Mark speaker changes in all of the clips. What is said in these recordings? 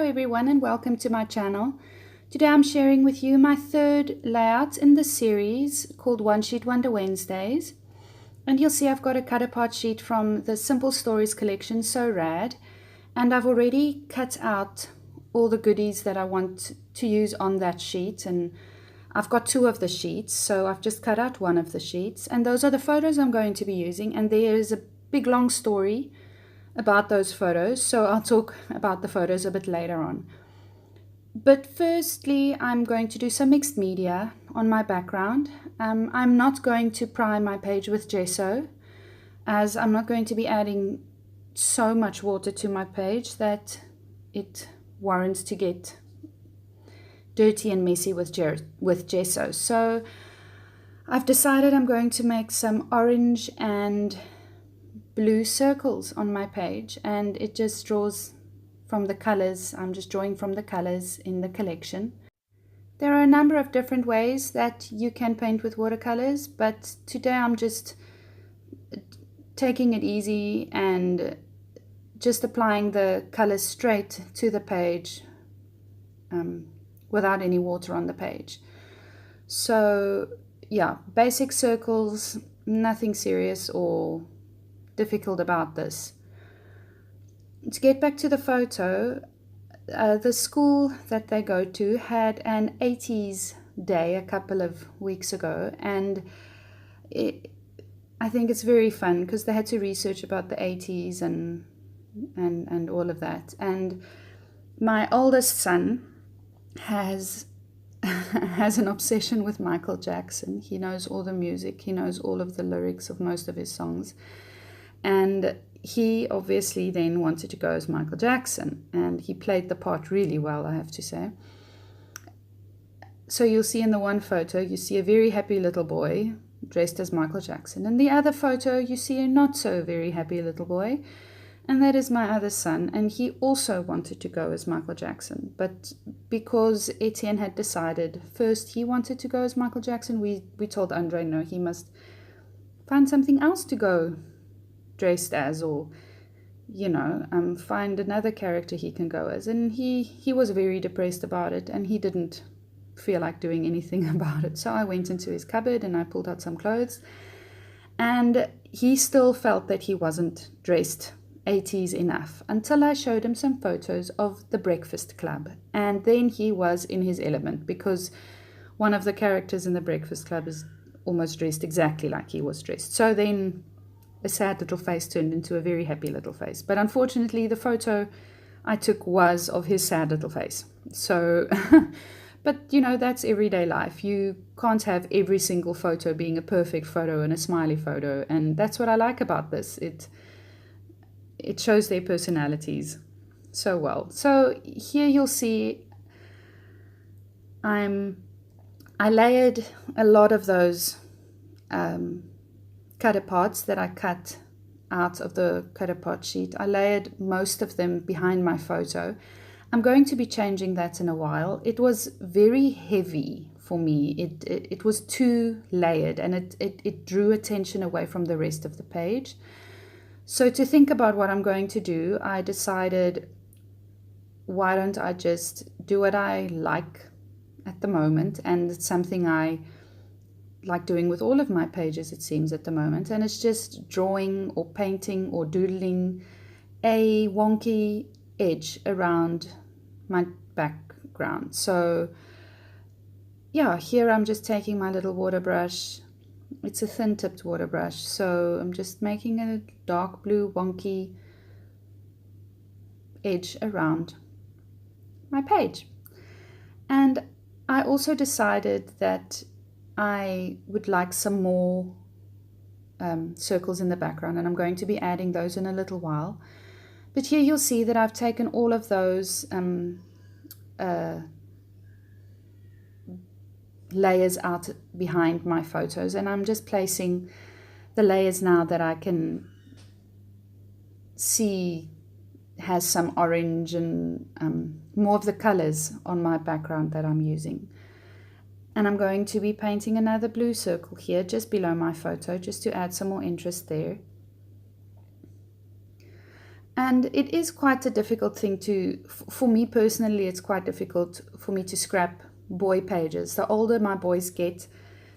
Speaker 1: everyone and welcome to my channel. Today I'm sharing with you my third layout in the series called One Sheet Wonder Wednesdays. And you'll see I've got a cut apart sheet from the Simple Stories collection, So Rad. And I've already cut out all the goodies that I want to use on that sheet. And I've got two of the sheets, so I've just cut out one of the sheets. And those are the photos I'm going to be using. And there is a big long story about those photos, so I'll talk about the photos a bit later on. But firstly, I'm going to do some mixed media on my background. I'm not going to prime my page with gesso, as I'm not going to be adding so much water to my page that it warrants to get dirty and messy with gesso. So I've decided I'm going to make some orange and blue circles on my page, and it just draws from the colors. I'm just drawing from the colors in the collection. There are a number of different ways that you can paint with watercolors, but today I'm just taking it easy and just applying the colors straight to the page without any water on the page. So yeah, basic circles, nothing serious or difficult about this. To get back to the photo, the school that they go to had an 80's day a couple of weeks ago, and I think it's very fun because they had to research about the 80's and all of that. And my oldest son has an obsession with Michael Jackson. He knows all the music, he knows all of the lyrics of most of his songs. And he obviously then wanted to go as Michael Jackson, and he played the part really well, I have to say. So you'll see in the one photo, you see a very happy little boy dressed as Michael Jackson. In the other photo, you see a not so very happy little boy, and that is my other son, and he also wanted to go as Michael Jackson. But because Etienne had decided first he wanted to go as Michael Jackson, we told Andre no, he must find something else to go dressed as, or find another character he can go as. And he was very depressed about it, and he didn't feel like doing anything about it. So I went into his cupboard and I pulled out some clothes, and he still felt that he wasn't dressed 80's enough until I showed him some photos of the Breakfast Club, and then he was in his element, because one of the characters in the Breakfast Club is almost dressed exactly like he was dressed. So then a sad little face turned into a very happy little face. But unfortunately, the photo I took was of his sad little face. So, but that's everyday life. You can't have every single photo being a perfect photo and a smiley photo. And that's what I like about this. It shows their personalities so well. So here you'll see I layered a lot of those cut aparts that I cut out of the cut apart sheet. I layered most of them behind my photo. I'm going to be changing that in a while. It was very heavy for me. It was too layered, and it drew attention away from the rest of the page. So to think about what I'm going to do, I decided, why don't I just do what I like at the moment, and it's something I like doing with all of my pages, it seems, at the moment, and it's just drawing or painting or doodling a wonky edge around my background. So yeah, here I'm just taking my little water brush. It's a thin tipped water brush, so I'm just making a dark blue wonky edge around my page. And I also decided that I would like some more circles in the background, and I'm going to be adding those in a little while. But here you'll see that I've taken all of those layers out behind my photos, and I'm just placing the layers now that I can see has some orange and more of the colors on my background that I'm using. And I'm going to be painting another blue circle here just below my photo, just to add some more interest there. And it is quite a difficult thing for me personally, it's quite difficult for me to scrap boy pages. The older my boys get,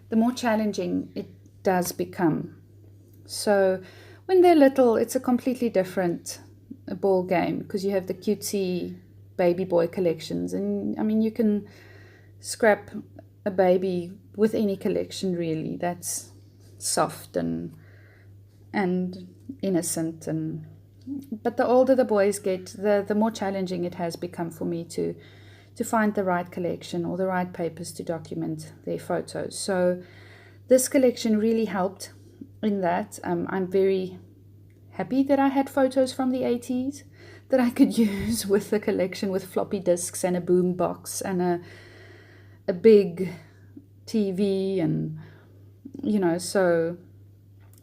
Speaker 1: the more challenging it does become. So when they're little, it's a completely different ball game, because you have the cutesy baby boy collections. And I mean, you can scrap a baby with any collection really that's soft and innocent. But the older the boys get, the more challenging it has become for me to find the right collection or the right papers to document their photos. So this collection really helped in that. I'm very happy that I had photos from the 80s that I could use with the collection, with floppy disks and a boom box and a big TV, and so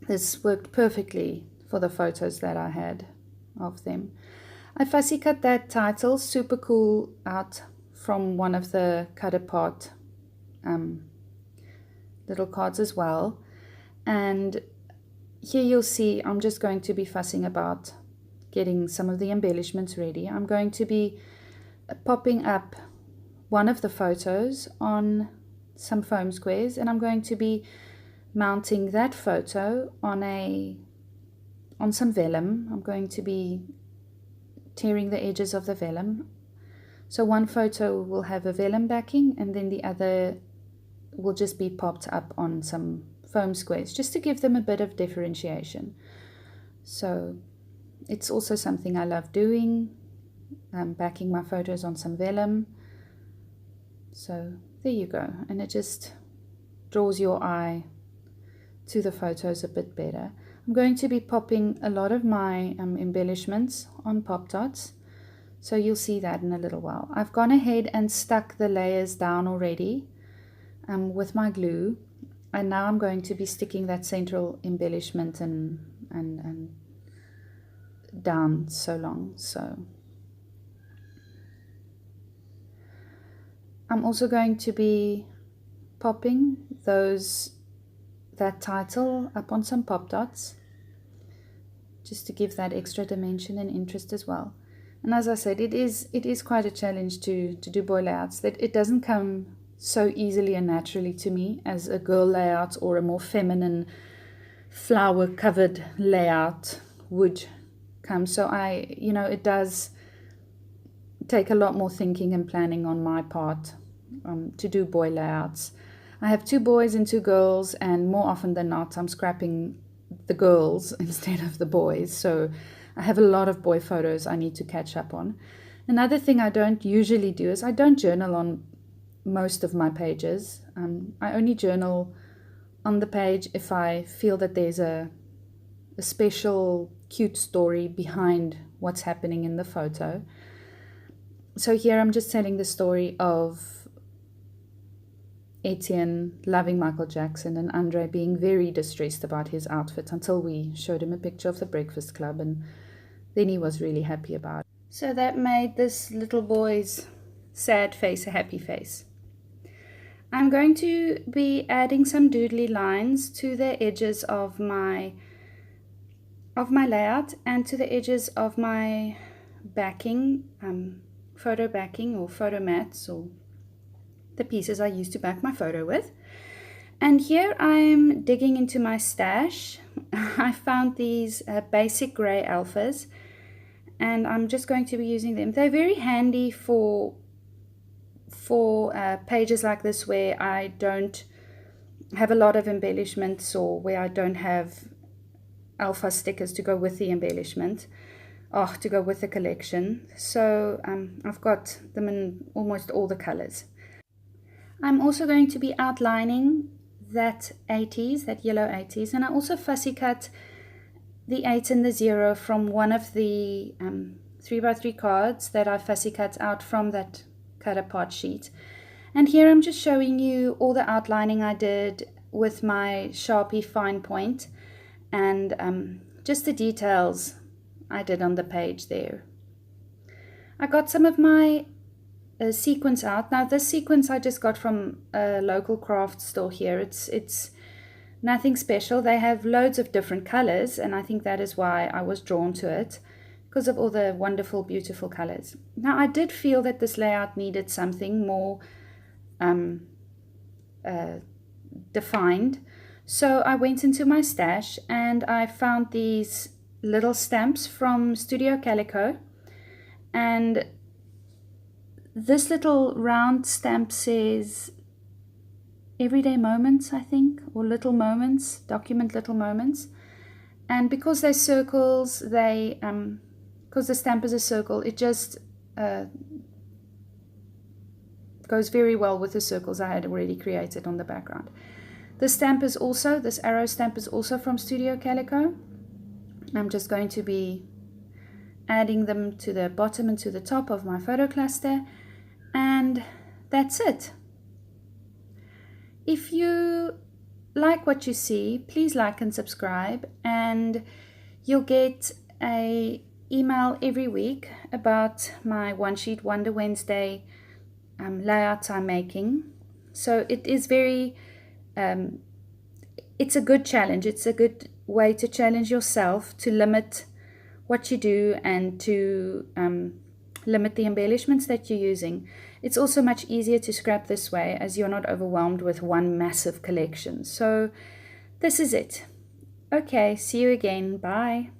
Speaker 1: this worked perfectly for the photos that I had of them. I fussy cut that title, Super Cool, out from one of the cut apart little cards as well. And here you'll see I'm just going to be fussing about getting some of the embellishments ready. I'm going to be popping up one of the photos on some foam squares, and I'm going to be mounting that photo on some vellum. I'm going to be tearing the edges of the vellum. So one photo will have a vellum backing, and then the other will just be popped up on some foam squares, just to give them a bit of differentiation. So it's also something I love doing, backing my photos on some vellum. So there you go, and it just draws your eye to the photos a bit better. I'm going to be popping a lot of my embellishments on pop dots, so you'll see that in a little while. I've gone ahead and stuck the layers down already with my glue, and now I'm going to be sticking that central embellishment and down so long. So I'm also going to be popping that title up on some pop dots, just to give that extra dimension and interest as well. And as I said, it is quite a challenge to do boy layouts. That it doesn't come so easily and naturally to me as a girl layout or a more feminine flower covered layout would come. So it does take a lot more thinking and planning on my part to do boy layouts. I have 2 boys and 2 girls, and more often than not I'm scrapping the girls instead of the boys. So I have a lot of boy photos I need to catch up on. Another thing I don't usually do is I don't journal on most of my pages. I only journal on the page if I feel that there's a special cute story behind what's happening in the photo. So here I'm just telling the story of Etienne loving Michael Jackson and Andre being very distressed about his outfit until we showed him a picture of the Breakfast Club, and then he was really happy about it. So that made this little boy's sad face a happy face. I'm going to be adding some doodly lines to the edges of my layout and to the edges of my backing, photo backing or photo mats, or the pieces I use to back my photo with. And here I'm digging into my stash. I found these basic grey alphas, and I'm just going to be using them. They're very handy for pages like this where I don't have a lot of embellishments, or where I don't have alpha stickers to go with the embellishment, to go with the collection. So I've got them in almost all the colors. I'm also going to be outlining that 80s, that yellow 80s, and I also fussy cut the 8 and the 0 from one of the 3x3 cards that I fussy cut out from that cut apart sheet. And here I'm just showing you all the outlining I did with my Sharpie fine point, and just the details I did on the page there. I got some of my sequence out. Now this sequence I just got from a local craft store here. It's nothing special. They have loads of different colors, and I think that is why I was drawn to it. because of all the wonderful, beautiful colors. Now, I did feel that this layout needed something more defined. So I went into my stash and I found these little stamps from Studio Calico. And this little round stamp says everyday moments, I think, or little moments, document little moments. And because they're circles, because the stamp is a circle, it just goes very well with the circles I had already created on the background. This arrow stamp is also from Studio Calico. I'm just going to be adding them to the bottom and to the top of my photo cluster, and that's it. If you like what you see, please like and subscribe, and you'll get an email every week about my One Sheet Wonder Wednesday layouts I'm making. So it is very it's a good challenge. It's a good way to challenge yourself to limit what you do and to limit the embellishments that you're using. It's also much easier to scrap this way, as you're not overwhelmed with one massive collection. So this is it. Okay, see you again. Bye.